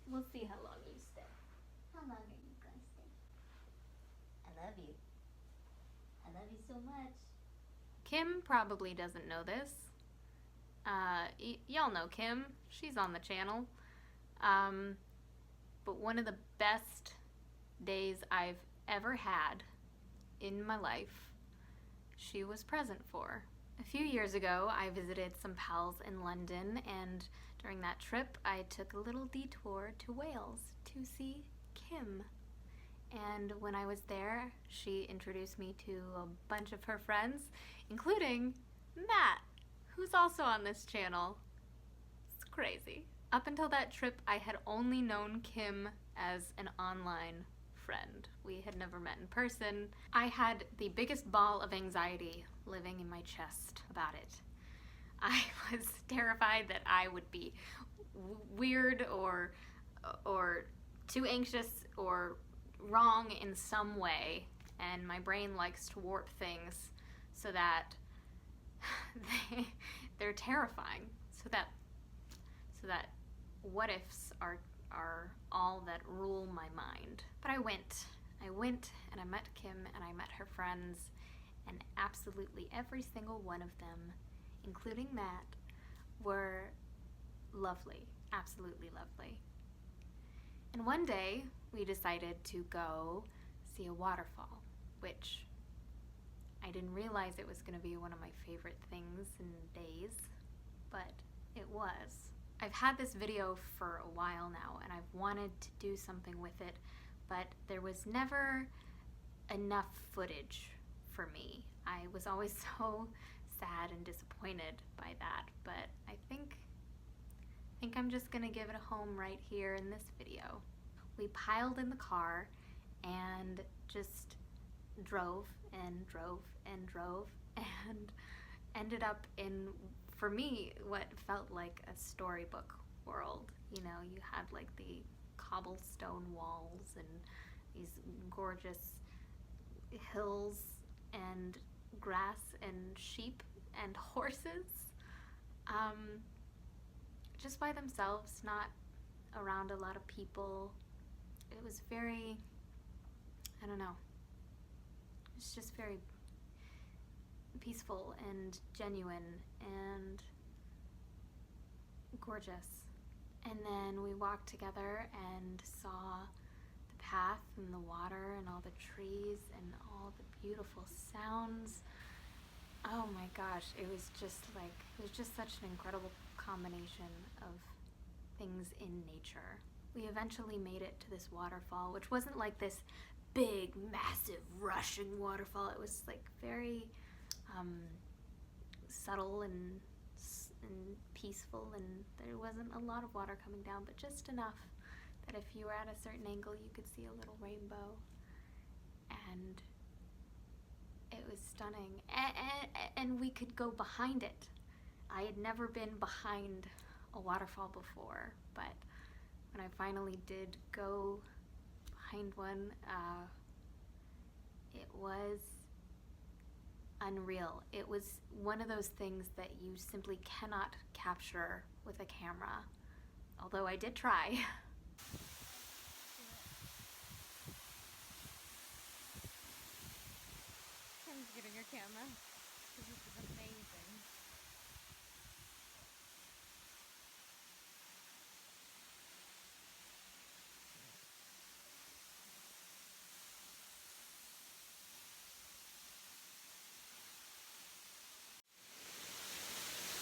We'll see how long you stay. How long are you gonna stay? I love you. I love you so much. Kim probably doesn't know this. Y'all know Kim. She's on the channel. But one of the best days I've ever had in my life, she was present for. A few years ago, I visited some pals in London, and during that trip, I took a little detour to Wales to see Kim. And when I was there, she introduced me to a bunch of her friends, including Matt, who's also on this channel. It's crazy. Up until that trip, I had only known Kim as an online friend. We had never met in person. I had the biggest ball of anxiety living in my chest about it. I was terrified that I would be weird or too anxious or wrong in some way, and my brain likes to warp things so that they're terrifying, so that what ifs are all that rule my mind. But I went and I met Kim and I met her friends, and absolutely every single one of them, including Matt, were lovely, absolutely lovely. And one day we decided to go see a waterfall, which I didn't realize it was going to be one of my favorite things in days, but it was. I've had this video for a while now, and I've wanted to do something with it, but there was never enough footage for me. I was always so sad and disappointed by that, but I think I'm just gonna give it a home right here in this video. We piled in the car and just drove and drove and drove and ended up in, for me, what felt like a storybook world. You know, you had like the cobblestone walls and these gorgeous hills and grass and sheep and horses, just by themselves, not around a lot of people. It was very, I don't know, it's just very peaceful and genuine and gorgeous. And then we walked together and saw the path and the water and all the trees and all the beautiful sounds. Oh my gosh, it was just such an incredible combination of things in nature. We eventually made it to this waterfall, which wasn't like this big, massive, rushing waterfall. It was like very subtle and peaceful, and there wasn't a lot of water coming down, but just enough that if you were at a certain angle you could see a little rainbow, and it was stunning. And we could go behind it. I had never been behind a waterfall before, but when I finally did go behind one, it was unreal. It was one of those things that you simply cannot capture with a camera, although I did try. I'm just getting your camera. This is amazing.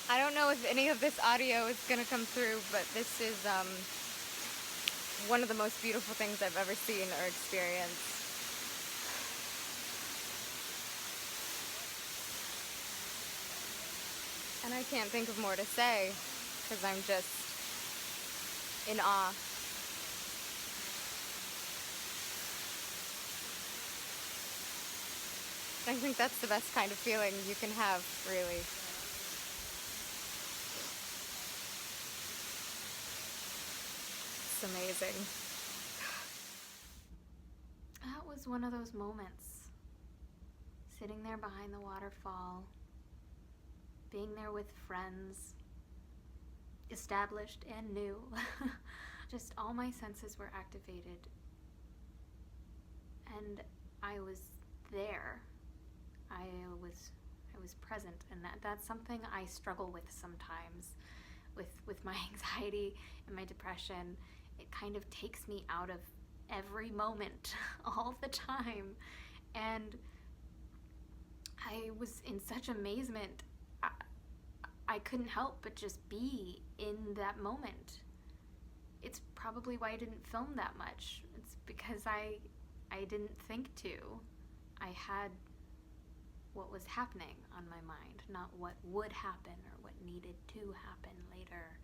I don't know if any of this audio is gonna come through, but this is one of the most beautiful things I've ever seen or experienced. And I can't think of more to say, because I'm just in awe. I think that's the best kind of feeling you can have, really. It's amazing. That was one of those moments. Sitting there behind the waterfall, being there with friends, established and new, just all my senses were activated, and I was there. I was present, and that's something I struggle with sometimes, with my anxiety and my depression. It kind of takes me out of every moment all the time, and I was in such amazement. I couldn't help but just be in that moment. It's probably why I didn't film that much. It's because I didn't think to. I had what was happening on my mind, not what would happen or what needed to happen later.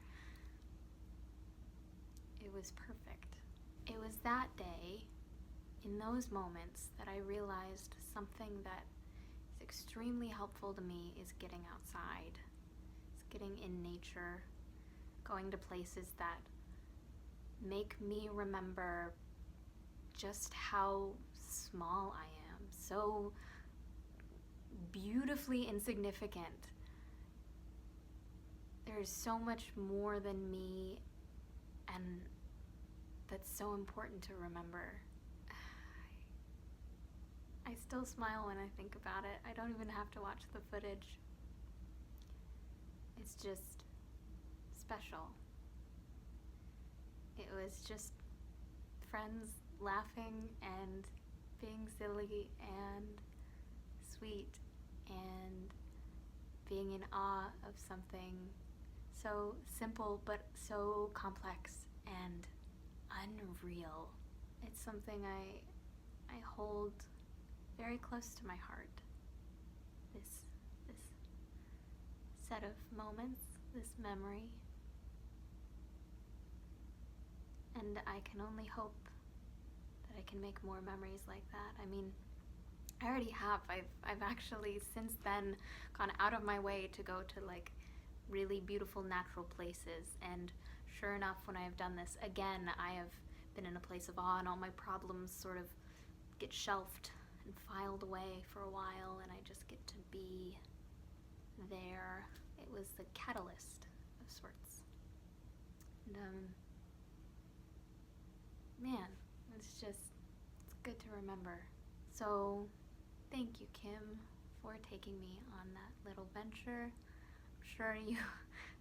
It was perfect. It was that day, in those moments, that I realized something that is extremely helpful to me is getting outside. It's getting in nature, going to places that make me remember just how small I am, so beautifully insignificant. There's so much more than me, and that's so important to remember. I still smile when I think about it. I don't even have to watch the footage. It's just special. It was just friends laughing and being silly and sweet and being in awe of something so simple but so complex and unreal. It's something I hold very close to my heart. This set of moments, this memory. And I can only hope that I can make more memories like that. I mean, I already have. I've actually since then gone out of my way to go to like really beautiful natural places, and sure enough, when I have done this again, I have been in a place of awe, and all my problems sort of get shelved and filed away for a while, and I just get to be there. It was the catalyst of sorts. And man, it's good to remember. So thank you, Kim, for taking me on that little venture. I'm sure you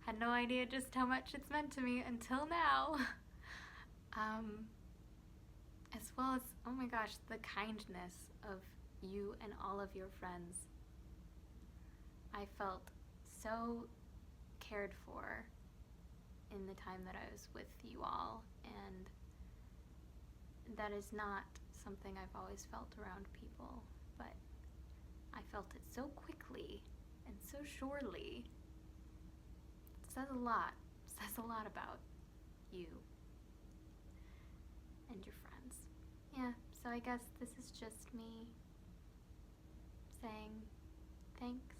had no idea just how much it's meant to me until now. As well as, oh my gosh, the kindness of you and all of your friends. I felt so cared for in the time that I was with you all, and that is not something I've always felt around people, but I felt it so quickly and so surely. It says a lot. It says a lot about you and your friends. Yeah, so I guess this is just me saying thanks,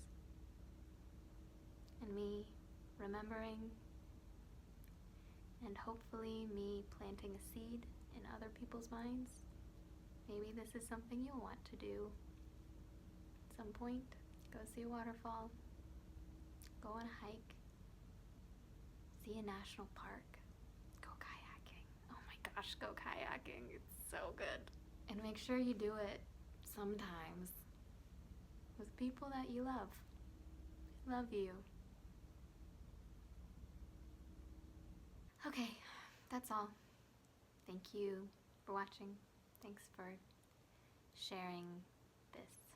and me remembering, and hopefully me planting a seed in other people's minds. Maybe this is something you'll want to do at some point. Go see a waterfall, go on a hike, see a national park, go kayaking. Oh my gosh, go kayaking, it's so good. And make sure you do it sometimes with people that you love. Love you. Okay, that's all. Thank you for watching. Thanks for sharing this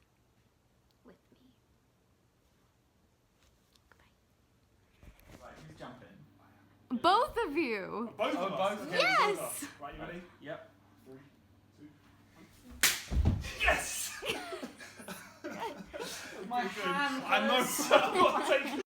with me. Goodbye. Right, who's jumping? Both of you! Both of us. both. Yes! Right, you ready? Yep. 3, 2, 1. Yes! My hand I know. hurts. I'm not taking